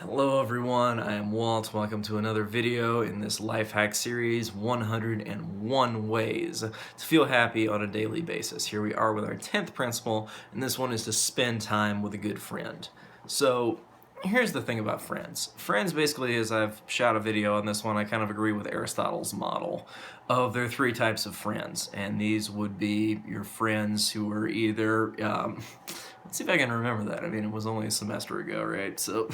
Hello everyone, I am Walt. Welcome to another video in this life hack series, 101 ways to feel happy on a daily basis. Here we are with our 10th principle, and this one is to spend time with a good friend. So here's the thing about friends. Friends basically, as I've shot a video on this one, I kind of agree with Aristotle's model of there are three types of friends, and these would be your friends who are either let's see if I can remember that. I mean, it was only a semester ago, right? So,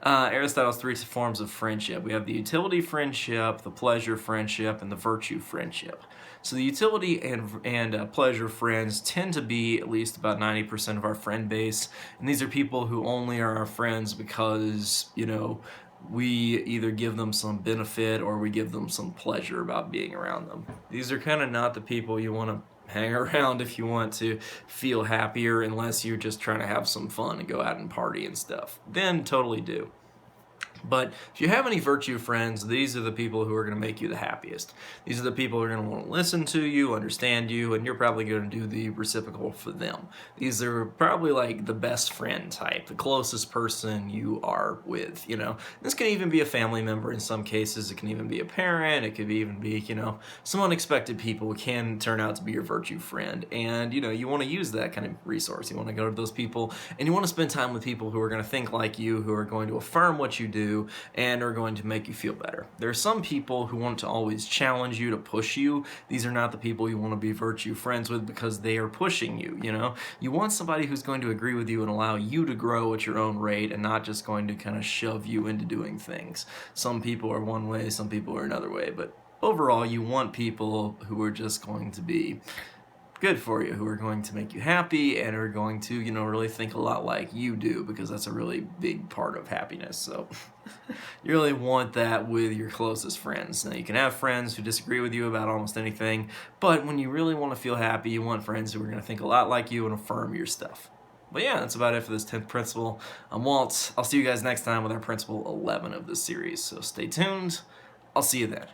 Aristotle's three forms of friendship. We have the utility friendship, the pleasure friendship, and the virtue friendship. So the utility and pleasure friends tend to be at least about 90% of our friend base, and these are people who only are our friends because, we either give them some benefit or we give them some pleasure about being around them. These are kind of not the people you want to hang around if you want to feel happier, unless you're just trying to have some fun and go out and party and stuff. Then totally do. But if you have any virtue friends, these are the people who are going to make you the happiest. These are the people who are going to want to listen to you, understand you, and you're probably going to do the reciprocal for them. These are probably like the best friend type, the closest person you are with, This can even be a family member in some cases. It can even be a parent. It could even be, some unexpected people who can turn out to be your virtue friend. And, you want to use that kind of resource. You want to go to those people, and you want to spend time with people who are going to think like you, who are going to affirm what you do, and are going to make you feel better. There are some people who want to always challenge you, to push you. These are not the people you want to be virtue friends with because they are pushing you, You want somebody who's going to agree with you and allow you to grow at your own rate and not just going to kind of shove you into doing things. Some people are one way, some people are another way, but overall you want people who are just going to be good for you, who are going to make you happy and are going to, really think a lot like you do, because that's a really big part of happiness. So you really want that with your closest friends. Now, you can have friends who disagree with you about almost anything, but when you really want to feel happy, you want friends who are going to think a lot like you and affirm your stuff. But yeah, that's about it for this 10th principle. I'm Walt. I'll see you guys next time with our principle 11 of this series. So stay tuned. I'll see you then.